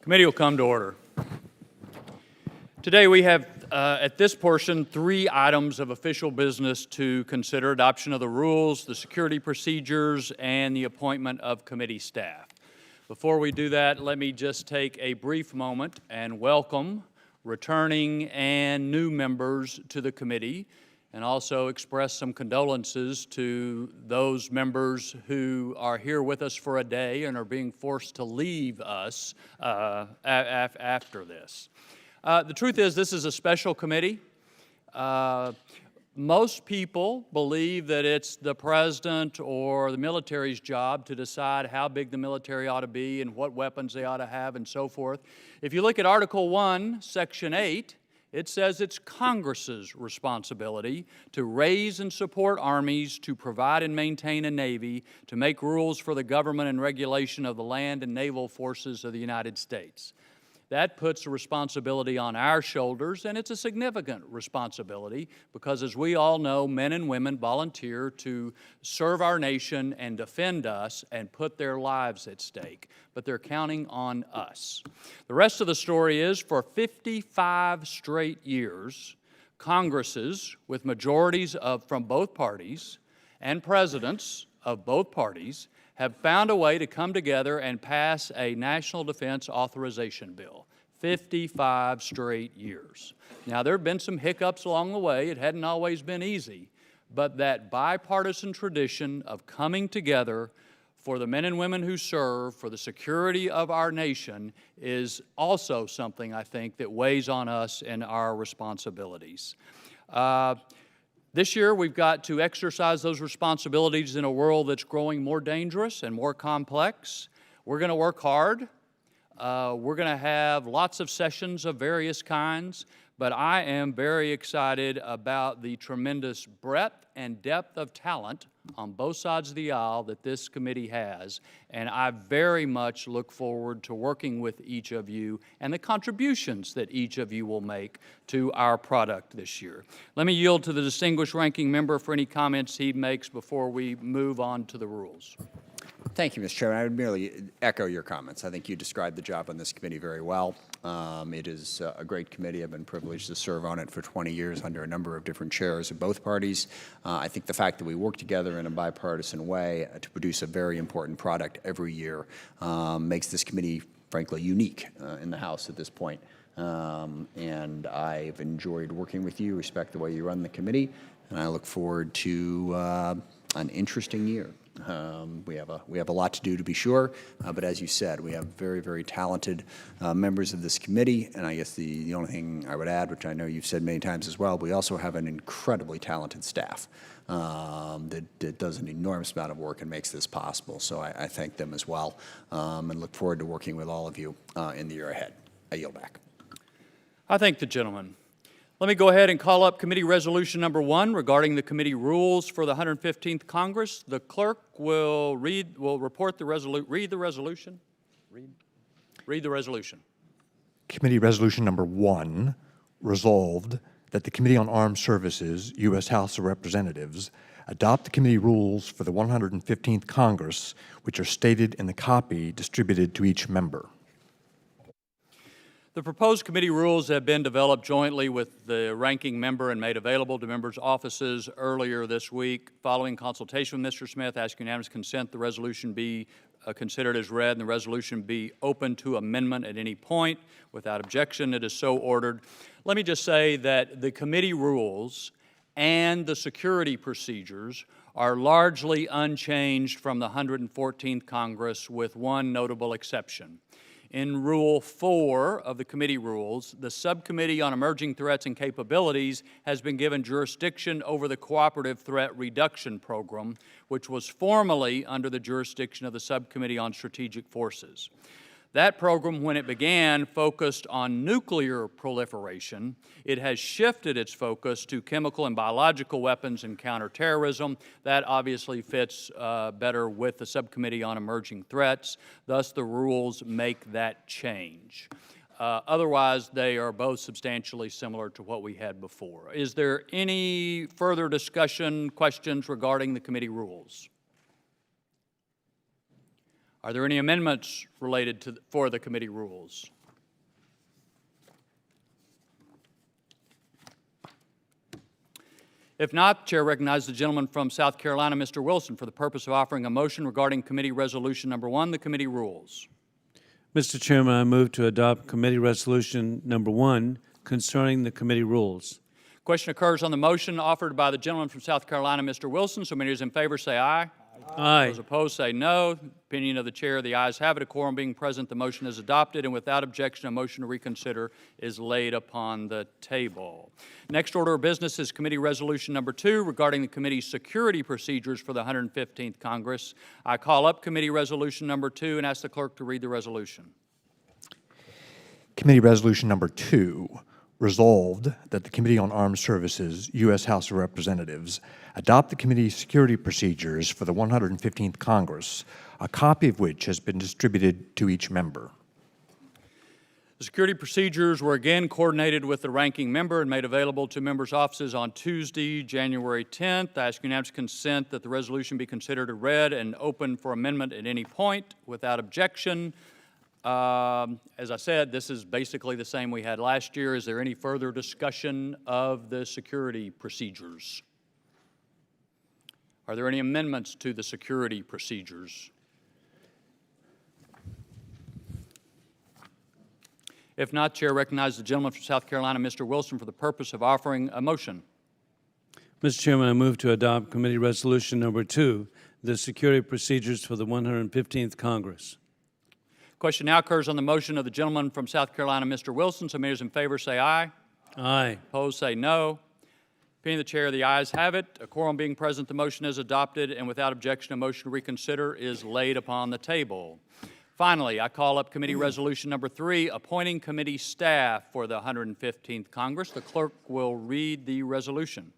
Committee will come to order. Today we have, at this portion, 3 items of official business to consider: adoption of the rules, the security procedures, and the appointment of committee staff. Before we do that, let me just take a brief moment and welcome returning and new members to the committee, and also express some condolences to those members who are here with us for a day and are being forced to leave us after this. The truth is, this is a special committee. Most people believe that it's the president or the military's job to decide how big the military ought to be and what weapons they ought to have and so forth. If you look at Article 1, Section 8, it says it's Congress's responsibility to raise and support armies, to provide and maintain a navy, to make rules for the government and regulation of the land and naval forces of the United States. That puts the responsibility on our shoulders, and it's a significant responsibility because, as we all know, men and women volunteer to serve our nation and defend us and put their lives at stake, but they're counting on us. The rest of the story is, for 55 straight years, Congresses with majorities from both parties and presidents of both parties have found a way to come together and pass a national defense authorization bill. 55 straight years. Now, there have been some hiccups along the way. It hadn't always been easy, but that bipartisan tradition of coming together for the men and women who serve, for the security of our nation, is also something, I think, that weighs on us and our responsibilities. This year, we've got to exercise those responsibilities in a world that's growing more dangerous and more complex. We're going to work hard. We're going to have lots of sessions of various kinds, but I am very excited about the tremendous breadth and depth of talent on both sides of the aisle that this committee has, and I very much look forward to working with each of you and the contributions that each of you will make to our product this year. Let me yield to the distinguished ranking member for any comments he makes before we move on to the rules. Thank you, Mr. Chairman. I would merely echo your comments. I think you described the job on this committee very well. It is a great committee. I've been privileged to serve on it for 20 years under a number of different chairs of both parties. I think the fact that we work together in a bipartisan way to produce a very important product every year makes this committee, frankly, unique in the House at this point. And I've enjoyed working with you, respect the way you run the committee, and I look forward to an interesting year. We have a lot to do, to be sure, but as you said, we have very, very talented members of this committee, and I guess the only thing I would add, which I know you've said many times as well, we also have an incredibly talented staff that does an enormous amount of work and makes this possible, so I thank them as well, and look forward to working with all of you in the year ahead. I yield back. I thank the gentleman. Let me go ahead and call up Committee Resolution Number 1 regarding the committee rules for the 115th Congress. The clerk will read the resolution. Read the resolution. Committee Resolution Number 1, resolved that the Committee on Armed Services, U.S. House of Representatives, adopt the committee rules for the 115th Congress, which are stated in the copy distributed to each member. The proposed committee rules have been developed jointly with the ranking member and made available to members' offices earlier this week. Following consultation with Mr. Smith, I ask unanimous consent the resolution be considered as read and the resolution be open to amendment at any point. Without objection, it is so ordered. Let me just say that the committee rules and the security procedures are largely unchanged from the 114th Congress, with one notable exception. In Rule 4 of the committee rules, the Subcommittee on Emerging Threats and Capabilities has been given jurisdiction over the Cooperative Threat Reduction Program, which was formerly under the jurisdiction of the Subcommittee on Strategic Forces. That program, when it began, focused on nuclear proliferation. It has shifted its focus to chemical and biological weapons and counterterrorism. That obviously fits better with the Subcommittee on Emerging Threats. Thus, the rules make that change. Otherwise, they are both substantially similar to what we had before. Is there any further discussion, questions regarding the committee rules? Are there any amendments related to for the committee rules? If not, Chair recognizes the gentleman from South Carolina, Mr. Wilson, for the purpose of offering a motion regarding Committee Resolution Number 1, the committee rules. Mr. Chairman, I move to adopt Committee Resolution Number 1 concerning the committee rules. Question occurs on the motion offered by the gentleman from South Carolina, Mr. Wilson. So many as in favor say aye. Aye. Those opposed say no. Opinion of the chair, the ayes have it. A quorum being present, the motion is adopted, and without objection, a motion to reconsider is laid upon the table. Next order of business is Committee Resolution Number 2 regarding the committee's security procedures for the 115th Congress. I call up Committee Resolution Number 2 and ask the clerk to read the resolution. Committee Resolution Number 2, resolved that the Committee on Armed Services, U.S. House of Representatives, adopt the committee's security procedures for the 115th Congress, a copy of which has been distributed to each member. The security procedures were again coordinated with the ranking member and made available to members' offices on Tuesday, January 10th. I ask unanimous consent that the resolution be considered read and open for amendment at any point without objection. As I said, this is basically the same we had last year. Is there any further discussion of the security procedures? Are there any amendments to the security procedures? If not, Chair recognizes the gentleman from South Carolina, Mr. Wilson, for the purpose of offering a motion. Mr. Chairman, I move to adopt Committee Resolution Number 2, the security procedures for the 115th Congress. Question now occurs on the motion of the gentleman from South Carolina, Mr. Wilson. So many as in favor say aye. Aye. Opposed say no. Opinion of the chair, the ayes have it. A quorum being present, the motion is adopted, and without objection, a motion to reconsider is laid upon the table. Finally, I call up Committee Resolution Number 3, appointing committee staff for the 115th Congress. The clerk will read the resolution.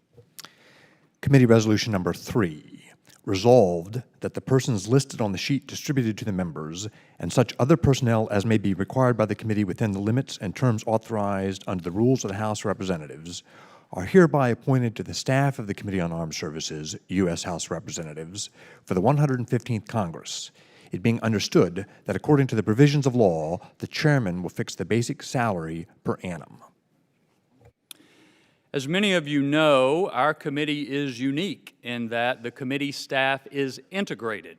Committee Resolution Number 3, resolved that the persons listed on the sheet distributed to the members and such other personnel as may be required by the committee within the limits and terms authorized under the rules of the House of Representatives are hereby appointed to the staff of the Committee on Armed Services, U.S. House of Representatives, for the 115th Congress, it being understood that according to the provisions of law, the chairman will fix the basic salary per annum. As many of you know, our committee is unique in that the committee staff is integrated.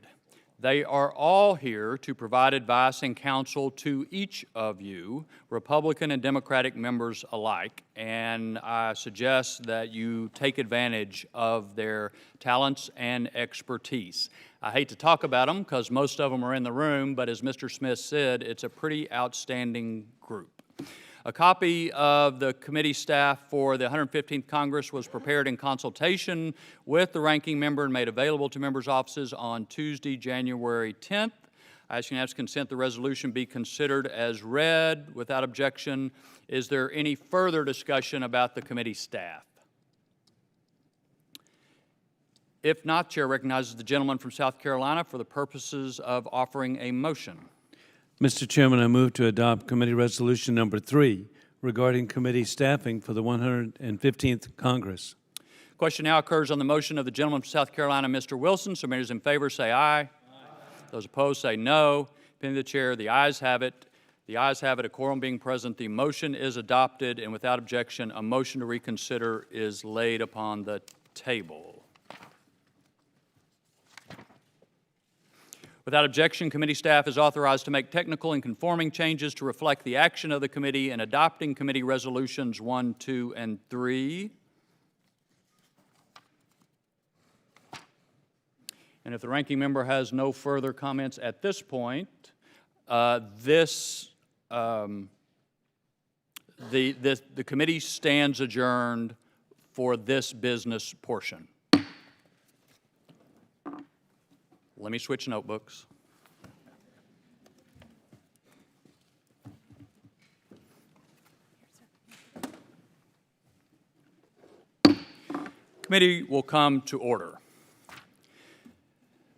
They are all here to provide advice and counsel to each of you, Republican and Democratic members alike, and I suggest that you take advantage of their talents and expertise. I hate to talk about them because most of them are in the room, but as Mr. Smith said, it's a pretty outstanding group. A copy of the committee staff for the 115th Congress was prepared in consultation with the ranking member and made available to members' offices on Tuesday, January 10th. I ask unanimous consent the resolution be considered as read without objection. Is there any further discussion about the committee staff? If not, Chair recognizes the gentleman from South Carolina for the purposes of offering a motion. Mr. Chairman, I move to adopt Committee Resolution Number 3 regarding committee staffing for the 115th Congress. Question now occurs on the motion of the gentleman from South Carolina, Mr. Wilson. So many in favor say aye. Aye. Those opposed say no. Opinion of the chair, the ayes have it. The ayes have it. A quorum being present, the motion is adopted, and without objection, a motion to reconsider is laid upon the table. Without objection, committee staff is authorized to make technical and conforming changes to reflect the action of the committee in adopting committee resolutions 1, 2, and 3. And if the ranking member has no further comments at this point, the committee stands adjourned for this business portion. Let me switch notebooks. Committee will come to order.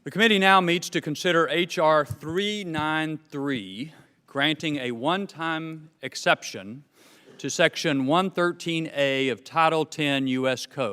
The committee now meets to consider H.R. 393, granting a one-time exception to Section 113A of Title 10 U.S. Code.